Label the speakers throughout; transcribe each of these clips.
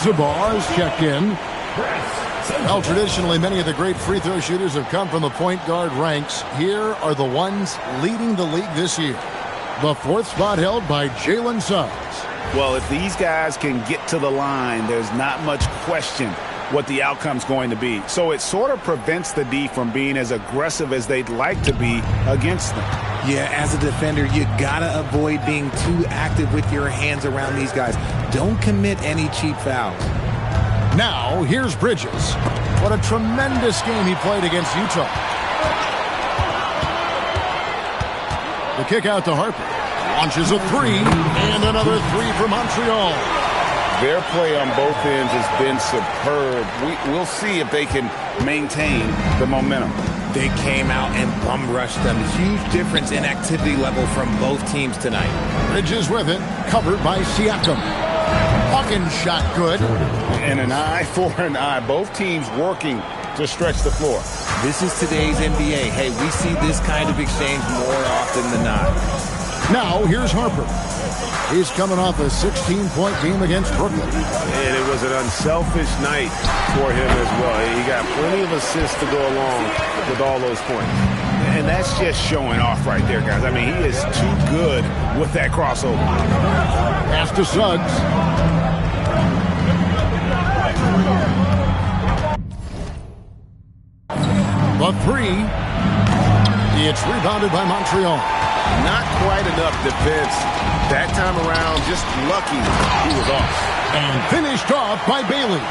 Speaker 1: Zabar is checked in. Well, traditionally, many of the great free throw shooters have come from the point guard ranks. Here are the ones leading the league this year. The fourth spot held by Jalen Suggs.
Speaker 2: Well, if these guys can get to the line, there's not much question what the outcome's going to be. So it sort of prevents the D from being as aggressive as they'd like to be against them.
Speaker 3: Yeah, as a defender, you gotta avoid being too active with your hands around these guys. Don't commit any cheap fouls.
Speaker 1: Now, here's Bridges. What a tremendous game he played against Utah. The kick out to Harper. Launches a three, and another three for Montreal.
Speaker 2: Their play on both ends has been superb. We'll see if they can maintain the momentum.
Speaker 3: They came out and bum rushed them. Huge difference in activity level from both teams tonight.
Speaker 1: Bridges with it, covered by Siakam. Hawkins shot good.
Speaker 2: And an eye for an eye. Both teams working to stretch the floor.
Speaker 3: This is today's NBA. Hey, we see this kind of exchange more often than not.
Speaker 1: Now, here's Harper. He's coming off a 16-point game against Brooklyn.
Speaker 4: And it was an unselfish night for him as well. He got plenty of assists to go along with all those points.
Speaker 2: And that's just showing off right there, guys. I mean, he is too good with that crossover.
Speaker 1: Pass to Suggs. The three. It's rebounded by Montreal.
Speaker 4: Not quite enough defense that time around. Just lucky he was off.
Speaker 1: And finished off by Bailey.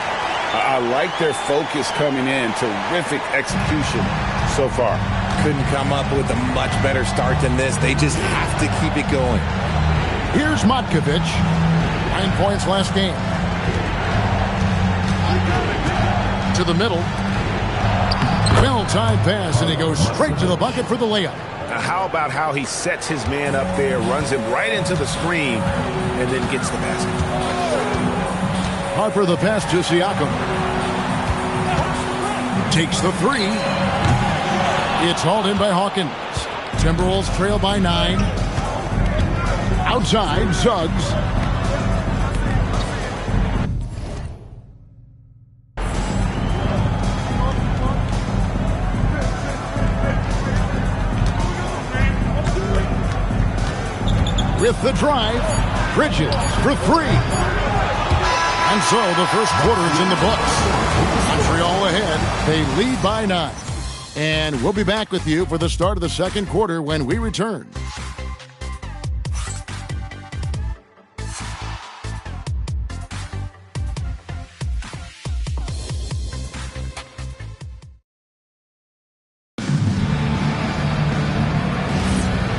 Speaker 2: I like their focus coming in. Terrific execution so far.
Speaker 3: Couldn't come up with a much better start than this. They just have to keep it going.
Speaker 1: Here's Matkovic. 9 points last game. To the middle. Well-timed pass, and he goes straight to the bucket for the layup.
Speaker 2: How about how he sets his man up there, runs him right into the screen, and then gets the basket.
Speaker 1: Harper the pass to Siakam. Takes the three. It's hauled in by Hawkins. Timberwolves trail by 9. Outside, Suggs. With the drive, Bridges for three. And so the first quarter is in the books. Montreal ahead. They lead by 9. And we'll be back with you for the start of the second quarter when we return.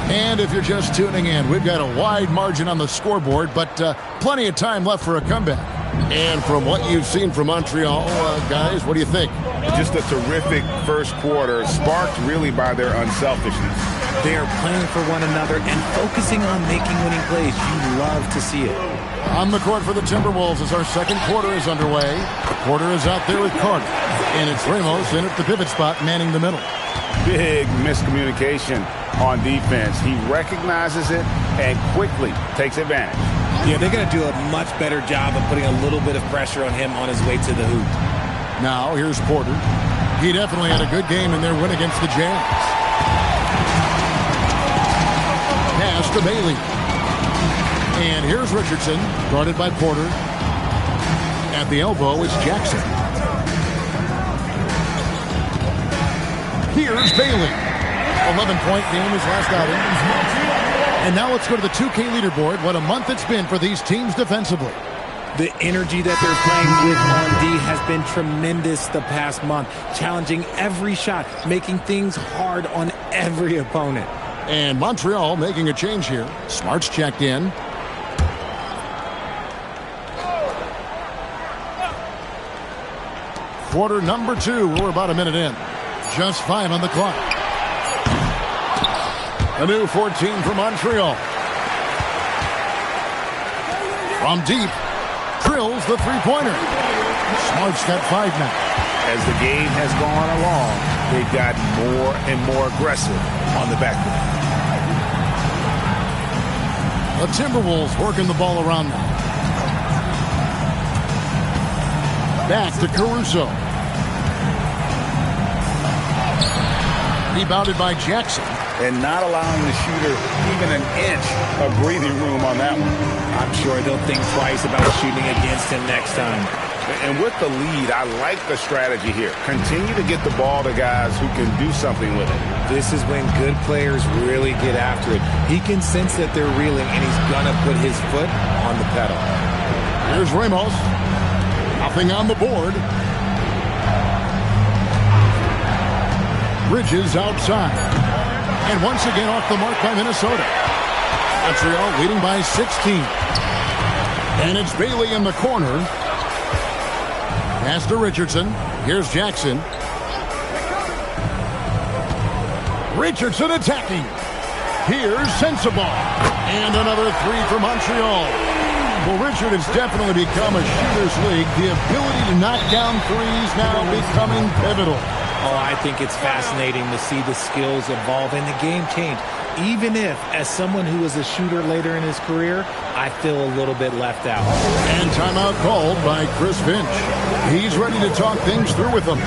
Speaker 1: And if you're just tuning in, we've got a wide margin on the scoreboard, but plenty of time left for a comeback. And from what you've seen from Montreal, guys, what do you think?
Speaker 2: Just a terrific first quarter, sparked really by their unselfishness.
Speaker 3: They are playing for one another and focusing on making winning plays. You love to see it.
Speaker 1: On the court for the Timberwolves as our second quarter is underway. Porter is out there with Carter. And it's Ramos in at the pivot spot, manning the middle.
Speaker 2: Big miscommunication on defense. He recognizes it and quickly takes advantage.
Speaker 3: Yeah, they're going to do a much better job of putting a little bit of pressure on him on his way to the hoop.
Speaker 1: Now, here's Porter. He definitely had a good game in their win against the Jazz. Pass to Bailey. And here's Richardson, guarded by Porter. At the elbow is Jackson. Here's Bailey. 11-point game his last outing. And now let's go to the 2K leaderboard. What a month it's been for these teams defensively.
Speaker 3: The energy that they're playing with on D has been tremendous the past month. Challenging every shot, making things hard on every opponent.
Speaker 1: And Montreal making a change here. Smart's checked in. Quarter number 2. We're about a minute in. Just 5 on the clock. A new 14 for Montreal. From deep, drills the three-pointer. Smart's got 5 now.
Speaker 2: As the game has gone along, they've gotten more and more aggressive on the backcourt.
Speaker 1: The Timberwolves working the ball around now. Back to Caruso. Rebounded by Jackson.
Speaker 2: And not allowing the shooter even an inch of breathing room on that one.
Speaker 3: I'm sure they'll think twice about shooting against him next time.
Speaker 2: And with the lead, I like the strategy here. Continue to get the ball to guys who can do something with it.
Speaker 3: This is when good players really get after it. He can sense that they're reeling, and he's going to put his foot on the pedal.
Speaker 1: Here's Ramos. Nothing on the board. Bridges outside. And once again off the mark by Minnesota. Montreal leading by 16. And it's Bailey in the corner. Pass to Richardson. Here's Jackson. Richardson attacking. Here's Sensabaugh. And another three for Montreal. Well, Richard has definitely become a shooter's league. The ability to knock down threes now becoming pivotal.
Speaker 3: Oh, I think it's fascinating to see the skills evolve and the game change. Even if, as someone who was a shooter later in his career, I feel a little bit left out.
Speaker 1: And timeout called by Chris Finch. He's ready to talk things through with them.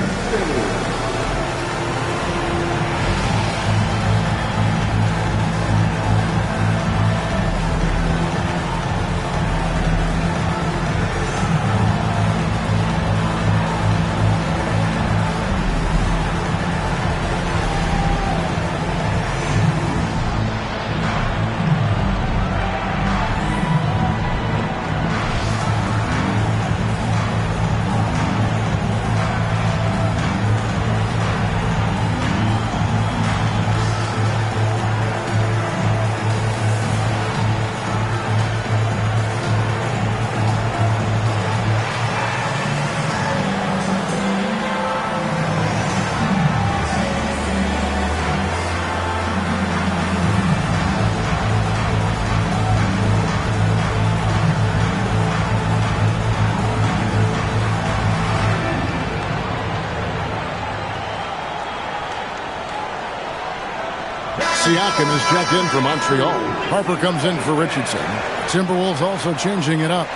Speaker 1: Siakam is checked in for Montreal. Harper comes in for Richardson. Timberwolves also changing it up.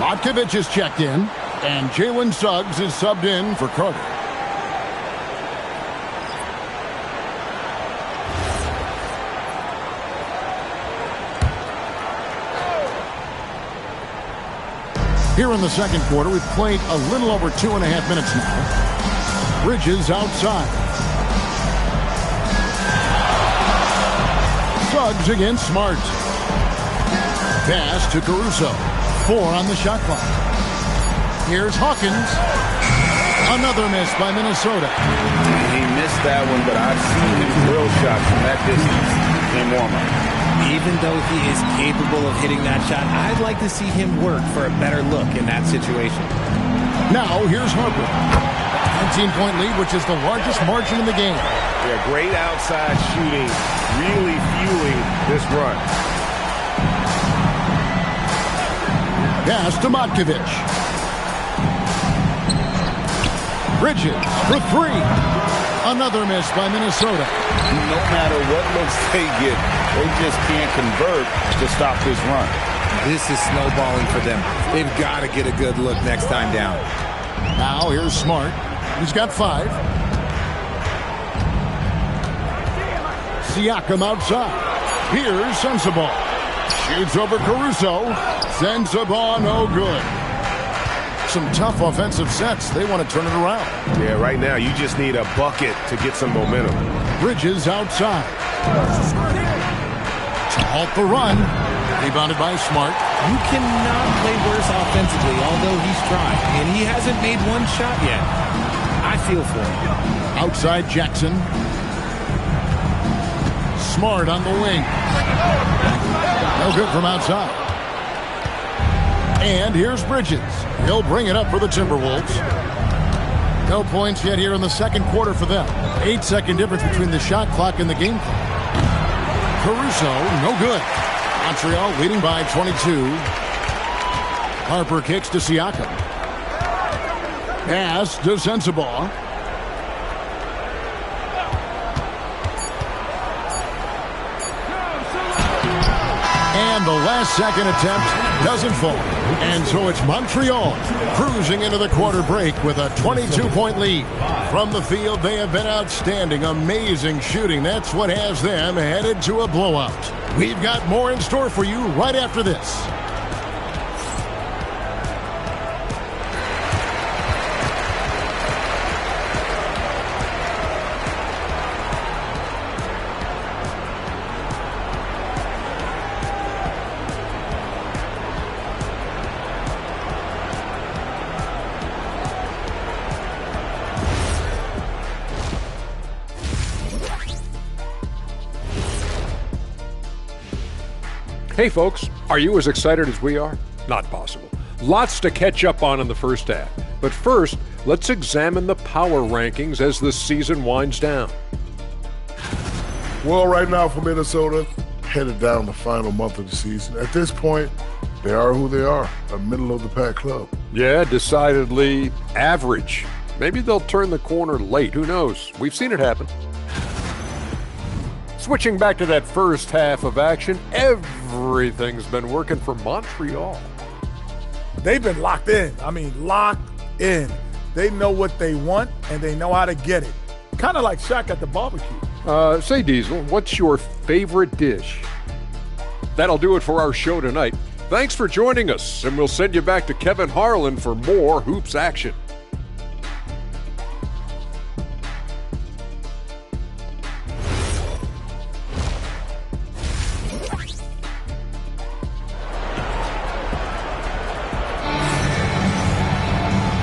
Speaker 1: Matkovic is checked in. And Jalen Suggs is subbed in for Carter. Here in the second quarter, we've played a little over 2.5 minutes now. Bridges outside. Suggs against Smart. Pass to Caruso. 4 on the shot clock. Here's Hawkins. Another miss by Minnesota.
Speaker 2: He missed that one, but I've seen him drill shots from that distance in warm-up.
Speaker 3: Even though he is capable of hitting that shot, I'd like to see him work for a better look in that situation.
Speaker 1: Now, here's Harper. 19-point lead, which is the largest margin in the game.
Speaker 4: Yeah, great outside shooting, really fueling this run.
Speaker 1: Pass to Matkovic. Bridges for 3. Another miss by Minnesota.
Speaker 2: No matter what looks they get, they just can't convert to stop this run.
Speaker 3: This is snowballing for them. They've got to get a good look next time down.
Speaker 1: Now here's Smart. He's got 5. Siakam outside. Here's Sensabaugh. Shoots over Caruso. Sensabaugh no good. Some tough offensive sets. They want to turn it around.
Speaker 4: Yeah, right now you just need a bucket to get some momentum.
Speaker 1: Bridges outside. To halt the run. Rebounded by Smart.
Speaker 3: You cannot play worse offensively, although he's trying. And he hasn't made one shot yet. I feel for him.
Speaker 1: Outside Jackson. Smart on the wing. No good from outside. And here's Bridges. He'll bring it up for the Timberwolves. No points yet here in the second quarter for them. 8-second difference between the shot clock and the game clock. Caruso, no good. Montreal leading by 22. Harper kicks to Siakam. Pass to Sensabaugh. And the last-second attempt doesn't fall. And so it's Montreal cruising into the quarter break with a 22-point lead. From the field, they have been outstanding. Amazing shooting. That's what has them headed to a blowout. We've got more in store for you right after this.
Speaker 5: Hey folks, are you as excited as we are? Not possible. Lots to catch up on in the first half. But first, let's examine the power rankings as the season winds down.
Speaker 6: Well, right now for Minnesota, headed down the final month of the season. At this point, they are who they are, a middle-of-the-pack club.
Speaker 5: Yeah, decidedly average. Maybe they'll turn the corner late. Who knows? We've seen it happen. Switching back to that first half of action, everything's been working for Montreal.
Speaker 7: They've been locked in. I mean, locked in. They know what they want, and they know how to get it. Kind of like Shaq at the barbecue.
Speaker 5: Say, Diesel, what's your favorite dish? That'll do it for our show tonight. Thanks for joining us, and we'll send you back to Kevin Harlan for more Hoops action.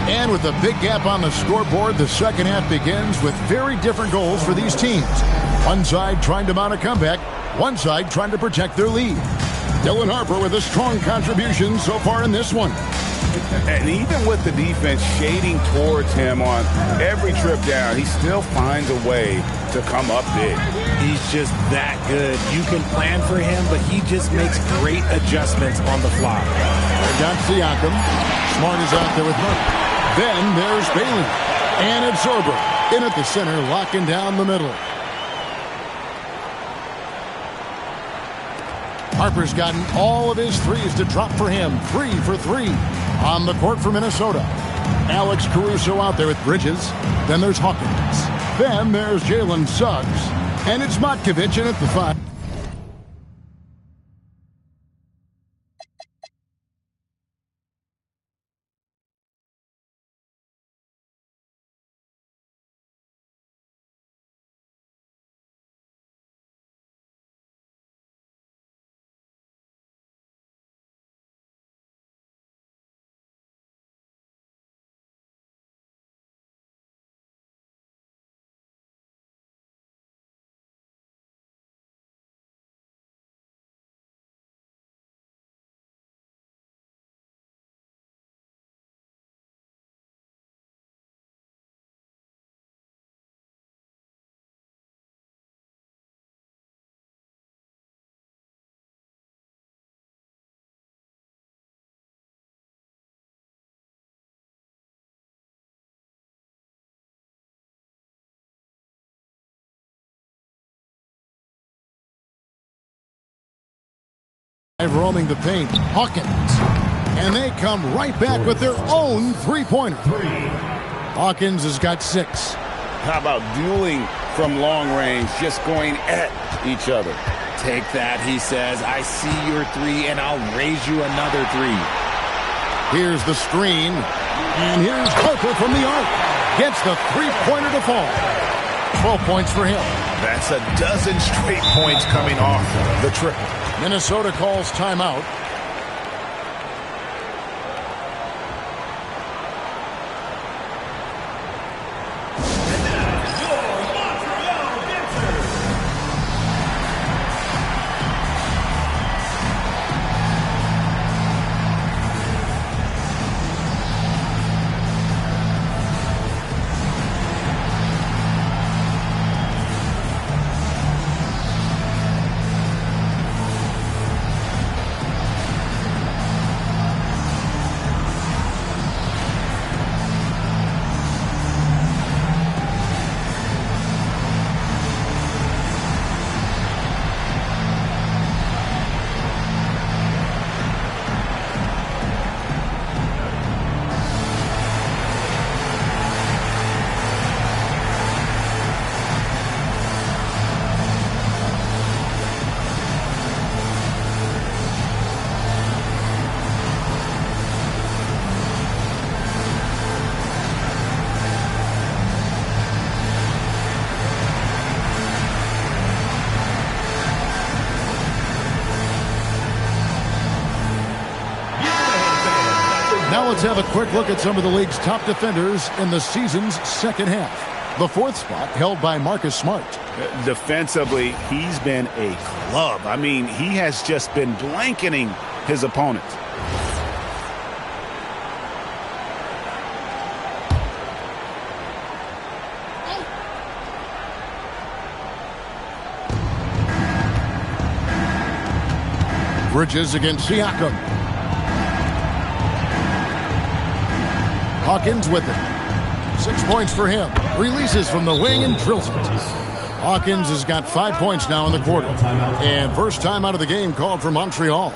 Speaker 1: And with a big gap on the scoreboard, the second half begins with very different goals for these teams. One side trying to mount a comeback, one side trying to protect their lead. Dylan Harper with a strong contribution so far in this one.
Speaker 2: And even with the defense shading towards him on every trip down, he still finds a way to come up big.
Speaker 3: He's just that good. You can plan for him, but he just makes great adjustments on the fly.
Speaker 1: They got Siakam. Smart is out there with Murray. Then there's Bailey. And it's Zorber in at the center, locking down the middle. Harper's gotten all of his threes to drop for him. 3 for 3 on the court for Minnesota. Alex Caruso out there with Bridges. Then there's Hawkins. Then there's Jalen Suggs. And it's Matkovic in at the 5. Roaming the paint, Hawkins. And they come right back with their own three-pointer. Hawkins has got 6.
Speaker 2: How about dueling from long range, just going at each other?
Speaker 3: Take that, he says. I see your 3, and I'll raise you another 3.
Speaker 1: Here's the screen. And here's Harper from the arc. Gets the three-pointer to fall. 12 points for him.
Speaker 2: That's a dozen straight points coming off the triple.
Speaker 1: Minnesota calls timeout. Now let's have a quick look at some of the league's top defenders in the season's second half. The fourth spot held by Marcus Smart.
Speaker 2: Defensively, he's been a glove. I mean, he has just been blanketing his opponent.
Speaker 1: Bridges against Siakam. Hawkins with it. 6 points for him. Releases from the wing and drills it. Hawkins has got 5 points now in the quarter. And first time out of the game called for Montreal.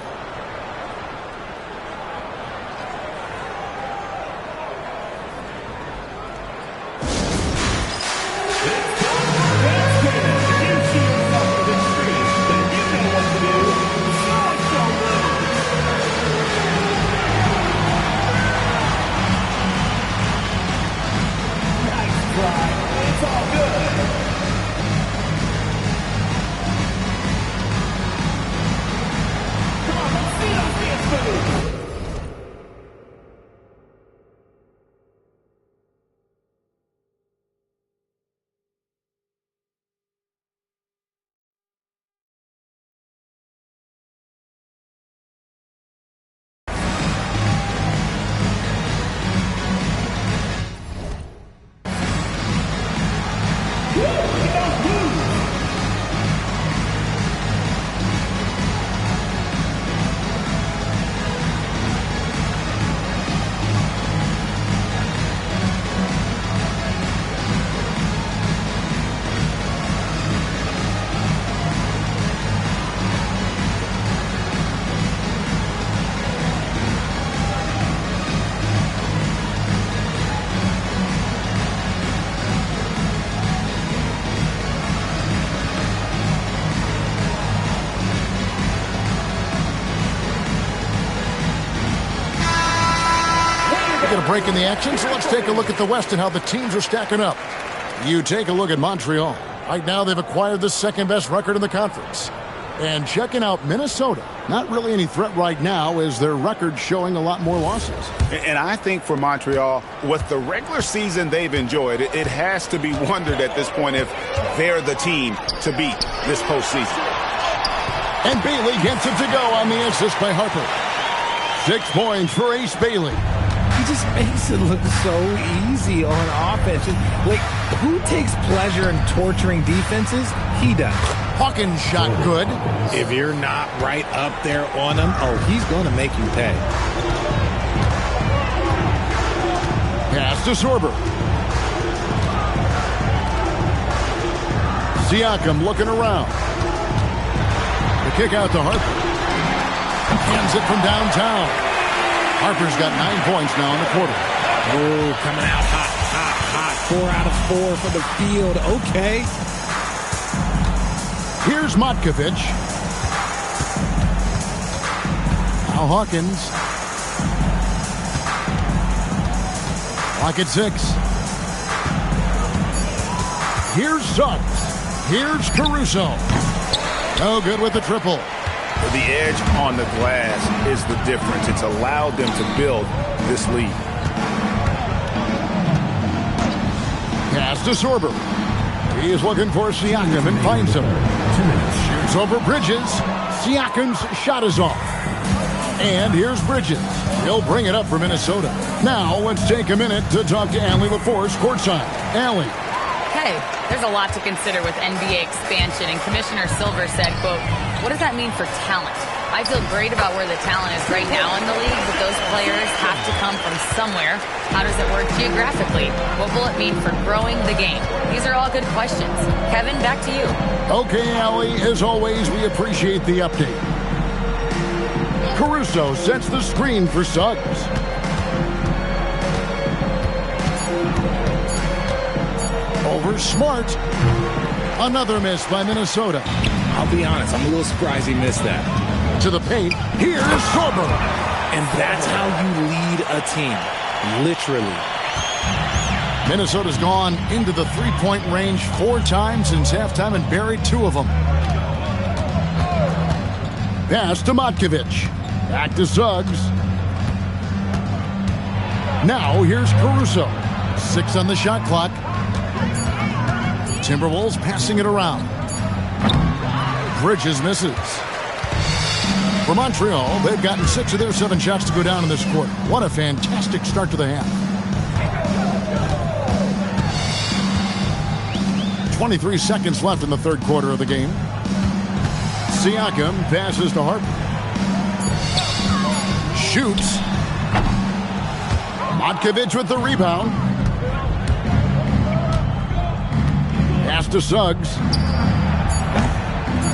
Speaker 1: Get a break in the action, so let's take a look at the West and how the teams are stacking up. You take a look at Montreal. Right now, they've acquired the second-best record in the conference. And checking out Minnesota, not really any threat right now as their record showing a lot more losses.
Speaker 2: And I think for Montreal, with the regular season they've enjoyed, it has to be wondered at this point if they're the team to beat this postseason.
Speaker 1: And Bailey gets it to go on the assist by Harper. 6 points for Ace Bailey.
Speaker 3: He just makes it look so easy on offense. Like, who takes pleasure in torturing defenses? He does.
Speaker 1: Hawkins shot good.
Speaker 3: If you're not right up there on him, oh, he's going to make you pay.
Speaker 1: Pass to Sorber. Siakam looking around. The kick out to Harper. Hands it from downtown. Harper's got 9 points now in the quarter.
Speaker 3: Oh, coming out hot. 4 out of 4 for the field. Okay.
Speaker 1: Here's Matkovic. Now Hawkins. Clock at 6. Here's Suggs. Here's Caruso. No good with the triple.
Speaker 2: The edge on the glass is the difference. It's allowed them to build this lead.
Speaker 1: Pass to Sorber. He is looking for Siakam and finds him. Shoots over Bridges. Siakam's shot is off. And here's Bridges. He'll bring it up for Minnesota. Now let's take a minute to talk to Allie LaForce courtside. Allie.
Speaker 8: Hey, there's a lot to consider with NBA expansion, and Commissioner Silver said, quote, what does that mean for talent? I feel great about where the talent is right now in the league, but those players have to come from somewhere. How does it work geographically? What will it mean for growing the game? These are all good questions. Kevin, back to you.
Speaker 1: Okay, Allie, as always, we appreciate the update. Caruso sets the screen for Suggs. Over Smart. Another miss by Minnesota.
Speaker 3: I'll be honest, I'm a little surprised he missed that.
Speaker 1: To the paint. Here's Sorber.
Speaker 3: And that's how you lead a team. Literally.
Speaker 1: Minnesota's gone into the three-point range 4 times since halftime and buried 2 of them. Pass to Matkovic. Back to Suggs. Now here's Caruso. 6 on the shot clock. Timberwolves passing it around. Bridges misses. For Montreal, they've gotten 6 of their 7 shots to go down in this quarter. What a fantastic start to the half. 23 seconds left in the third quarter of the game. Siakam passes to Harper. Shoots. Matkovic with the rebound. Pass to Suggs.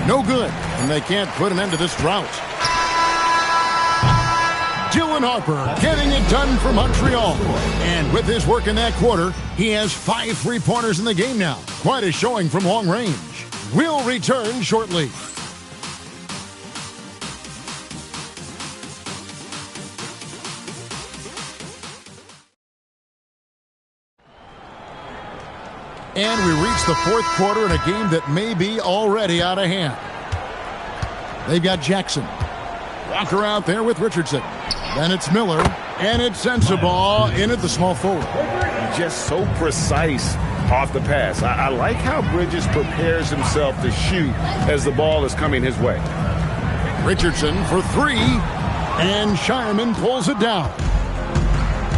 Speaker 1: No good, and they can't put an end to this drought. Dylan Harper getting it done for Montreal. And with his work in that quarter, he has 5 3-pointers in the game now. Quite a showing from long range. We'll return shortly. And we reach the fourth quarter in a game that may be already out of hand. They've got Jackson. Walker out there with Richardson. Then it's Miller. And it's Sensabaugh in at the small forward.
Speaker 4: Just so precise off the pass. I like how Bridges prepares himself to shoot as the ball is coming his way.
Speaker 1: Richardson for 3. And Shireman pulls it down.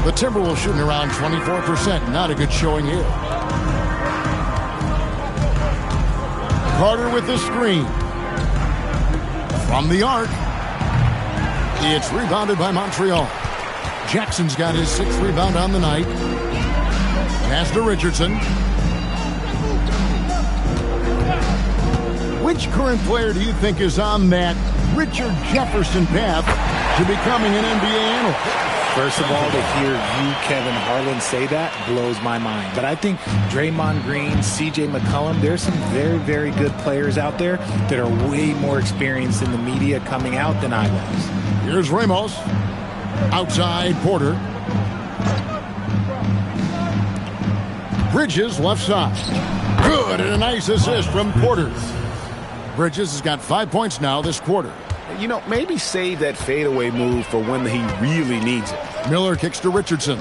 Speaker 1: The Timberwolves shooting around 24%. Not a good showing here. Carter with the screen. From the arc. It's rebounded by Montreal. Jackson's got his 6th rebound on the night. Pass to Richardson. Which current player do you think is on that Richard Jefferson path to becoming an NBA analyst?
Speaker 3: First of all, to hear you, Kevin Harlan, say that blows my mind. But I think Draymond Green, C.J. McCollum, there's some very, very good players out there that are way more experienced in the media coming out than I was.
Speaker 1: Here's Ramos. Outside Porter. Bridges left side. Good, and a nice assist from Porter. Bridges has got 5 points now this quarter.
Speaker 2: You know, maybe save that fadeaway move for when he really needs it.
Speaker 1: Miller kicks to Richardson.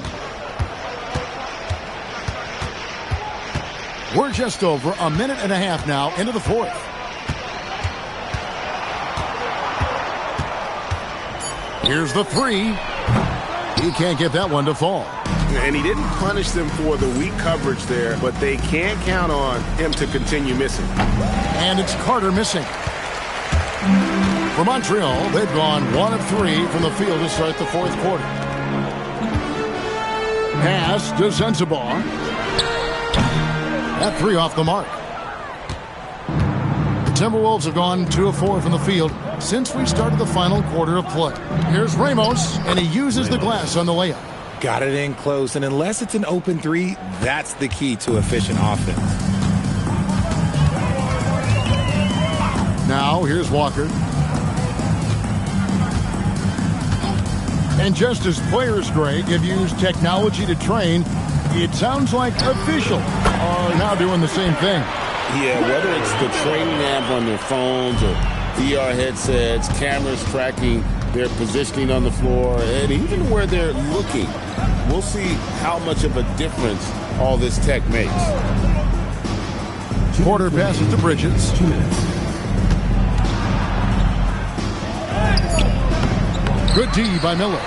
Speaker 1: We're just over a minute and a half now into the fourth. Here's the 3. He can't get that one to fall.
Speaker 4: And he didn't punish them for the weak coverage there, but they can't count on him to continue missing.
Speaker 1: And it's Carter missing. For Montreal, they've gone 1 of 3 from the field to start the fourth quarter. Pass to Sensabaugh. That 3 off the mark. The Timberwolves have gone 2 of 4 from the field since we started the final quarter of play. Here's Ramos, and he uses the glass on the layup.
Speaker 3: Got it in close, and unless it's an open 3, that's the key to efficient offense.
Speaker 1: Now, here's Walker. And just as players, Greg, have used technology to train, it sounds like officials are now doing the same thing.
Speaker 9: Yeah, whether it's the training app on their phones or VR headsets, cameras tracking their positioning on the floor, and even where they're looking, we'll see how much of a difference all this tech makes.
Speaker 1: Porter passes to Bridges.
Speaker 10: 2 minutes.
Speaker 1: Good D by Miller.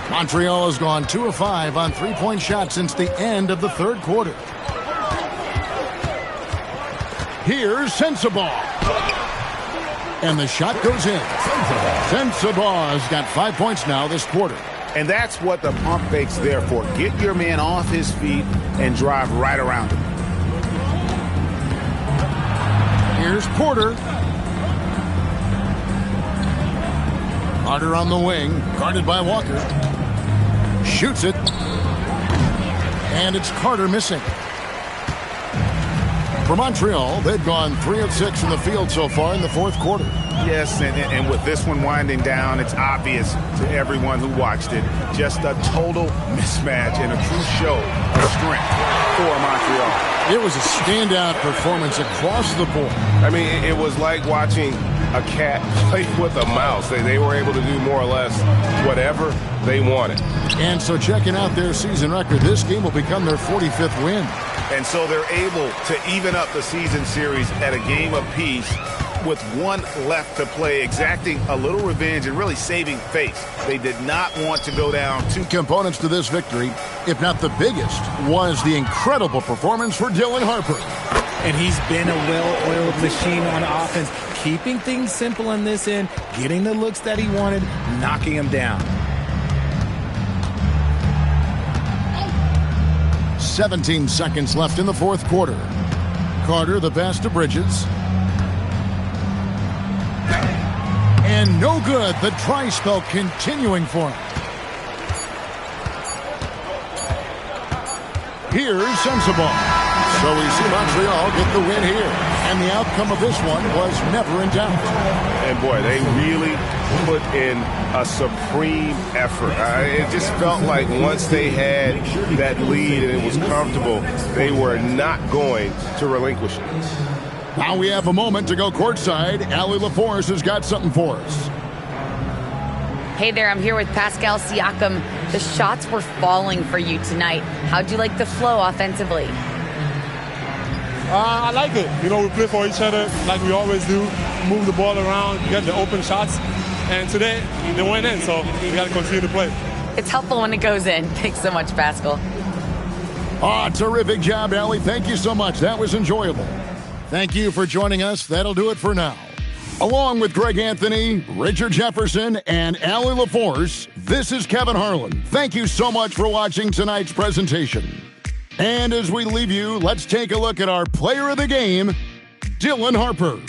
Speaker 1: Montreal has gone 2 of 5 on 3-point shots since the end of the third quarter. Here's Sensabaugh. And the shot goes in. Sensabaugh has got 5 points now this quarter.
Speaker 2: And that's what the pump fake's there for. Get your man off his feet and drive right around him.
Speaker 1: Here's Porter. Carter on the wing, guarded by Walker. Shoots it. And it's Carter missing. For Montreal, they've gone 3 of 6 from the field so far in the fourth quarter.
Speaker 2: Yes, and with this one winding down, it's obvious to everyone who watched it. Just a total mismatch and a true show of strength for Montreal.
Speaker 1: It was a standout performance across the board.
Speaker 4: I mean, it was like watching a cat play with a mouse. They were able to do more or less whatever they wanted.
Speaker 1: And so checking out their season record, this game will become their 45th win.
Speaker 2: And so they're able to even up the season series at a game apiece with one left to play, exacting a little revenge and really saving face. They did not want to go down.
Speaker 1: Two components to this victory, if not the biggest, was the incredible performance for Dylan Harper.
Speaker 3: And he's been a well-oiled machine on offense, keeping things simple on this end, getting the looks that he wanted, knocking them down.
Speaker 1: 17 seconds left in the fourth quarter. Carter, the pass to Bridges. And no good. The try spell continuing for him. Here's Sensabaugh. So we see Montreal get the win here. And the outcome of this one was never in doubt.
Speaker 4: And boy, they really put in a supreme effort. It just felt like once they had that lead and it was comfortable, they were not going to relinquish it.
Speaker 1: Now we have a moment to go courtside. Allie LaForce has got something for us.
Speaker 8: Hey there, I'm here with Pascal Siakam. The shots were falling for you tonight. How'd you like the flow offensively?
Speaker 10: I like it. You know, we play for each other like we always do. Move the ball around, get the open shots. And today, they went in, so we got to continue to play.
Speaker 8: It's helpful when it goes in. Thanks so much, Pascal.
Speaker 1: Terrific job, Allie. Thank you so much. That was enjoyable. Thank you for joining us. That'll do it for now. Along with Greg Anthony, Richard Jefferson, and Allie LaForce, this is Kevin Harlan. Thank you so much for watching tonight's presentation. And as we leave you, let's take a look at our player of the game, Dylan Harper.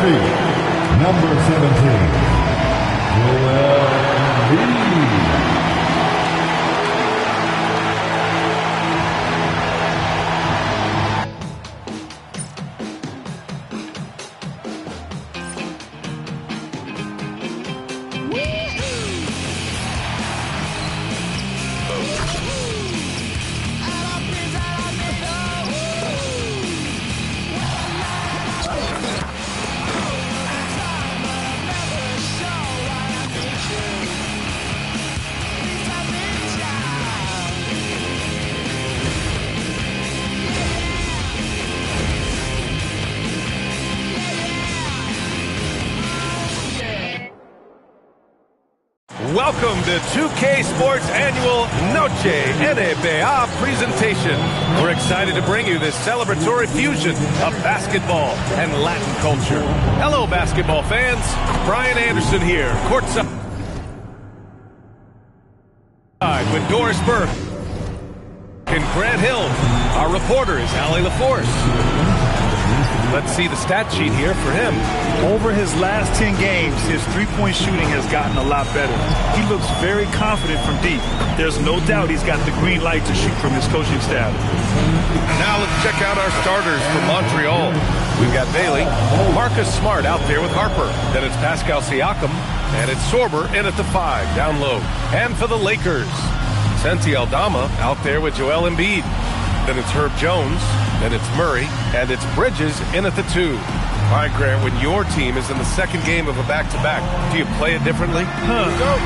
Speaker 11: feet, number 17, Joel Embiid.
Speaker 12: Welcome to 2K Sports Annual Noche NBA presentation. We're excited to bring you this celebratory fusion of basketball and Latin culture. Hello, basketball fans. Brian Anderson here, courtside with Doris Burke and Grant Hill. Our reporter is Allie LaForce. Let's see the stat sheet here for him.
Speaker 13: Over his last 10 games, his three-point shooting has gotten a lot better. He looks very confident from deep. There's no doubt he's got the green light to shoot from his coaching staff.
Speaker 12: Now let's check out our starters for Montreal. We've got Bailey, Marcus Smart out there with Harper. Then it's Pascal Siakam, and it's Sorber in at the 5, down low. And for the Lakers, Santi Aldama out there with Joel Embiid. Then it's Herb Jones, then it's Murray, and it's Bridges in at the 2. All right, Grant, when your team is in the second game of a back-to-back, do you play it differently?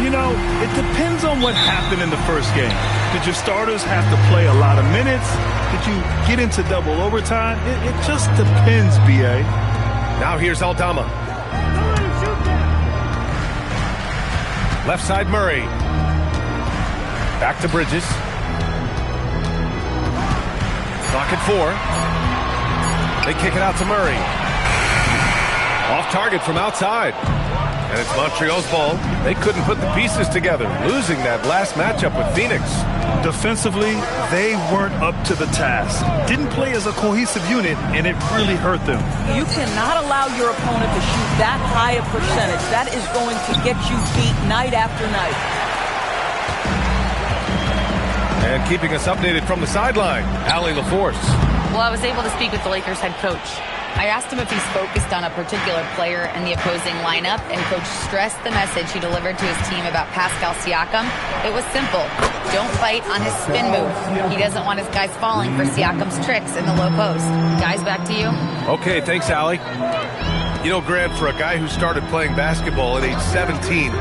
Speaker 13: You know, it depends on what happened in the first game. Did your starters have to play a lot of minutes? Did you get into double overtime? It just depends, B.A.
Speaker 12: Now here's Aldama. Left side Murray. Back to Bridges. Clock at 4. They kick it out to Murray. Off target from outside. And it's Montreal's ball. They couldn't put the pieces together, losing that last matchup with Phoenix.
Speaker 13: Defensively, they weren't up to the task. Didn't play as a cohesive unit, and it really hurt them.
Speaker 14: You cannot allow your opponent to shoot that high a percentage. That is going to get you beat night after night.
Speaker 12: And keeping us updated from the sideline, Allie LaForce.
Speaker 8: Well, I was able to speak with the Lakers head coach. I asked him if he's focused on a particular player in the opposing lineup, and Coach stressed the message he delivered to his team about Pascal Siakam. It was simple. Don't fight on his spin move. He doesn't want his guys falling for Siakam's tricks in the low post. Guys, back to you.
Speaker 12: Okay, thanks, Allie. You know, Grant, for a guy who started playing basketball at age 17,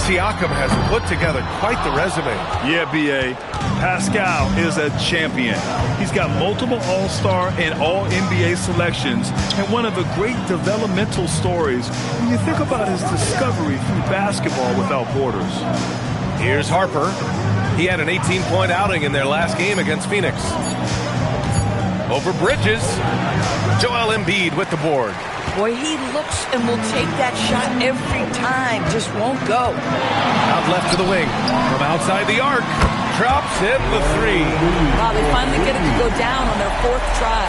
Speaker 12: Siakam has put together quite the resume.
Speaker 13: Yeah, B.A. Pascal is a champion. He's got multiple All-Star and All-NBA selections, and one of the great developmental stories when you think about his discovery through basketball without borders.
Speaker 12: Here's Harper. He had an 18-point outing in their last game against Phoenix. Over Bridges. Joel Embiid with the board.
Speaker 14: Boy, he looks and will take that shot every time. Just won't go.
Speaker 12: Out left to the wing. From outside the arc. Drops in the 3.
Speaker 14: Wow, they finally get it to go down on their 4th try.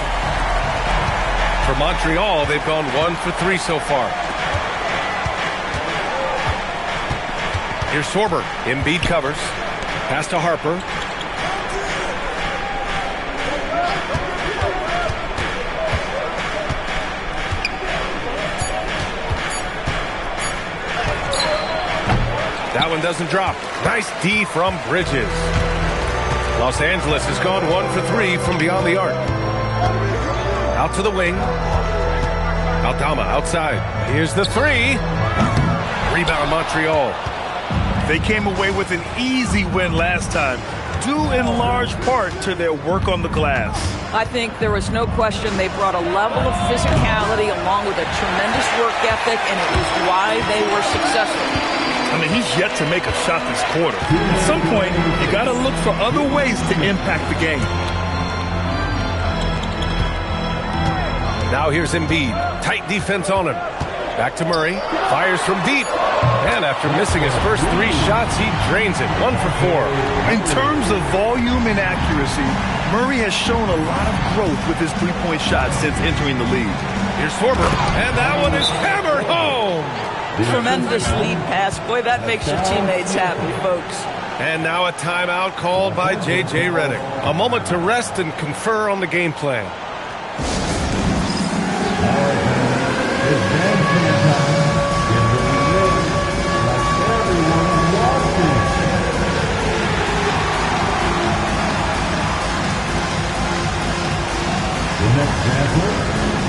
Speaker 12: For Montreal, they've gone 1 for 3 so far. Here's Sorber. Embiid covers. Pass to Harper. That one doesn't drop. Nice D from Bridges. Los Angeles has gone 1 for 3 from beyond the arc. Out to the wing. Aldama outside. Here's the 3. Rebound Montreal.
Speaker 13: They came away with an easy win last time, due in large part to their work on the glass.
Speaker 14: I think there was no question they brought a level of physicality along with a tremendous work ethic, and it was why they were successful.
Speaker 13: I mean, he's yet to make a shot this quarter. At some point, you got to look for other ways to impact the game.
Speaker 12: Now here's Embiid. Tight defense on him. Back to Murray. Fires from deep. And after missing his first 3 shots, he drains it. 1 for 4.
Speaker 13: In terms of volume and accuracy, Murray has shown a lot of growth with his three-point shot since entering the league.
Speaker 12: Here's Sorber, and that one is hammered home.
Speaker 14: Tremendous lead pass. Boy, that makes your teammates happy, folks.
Speaker 12: And now a timeout called by J.J. Redick. A moment to rest and confer on the game plan.
Speaker 11: The next dancer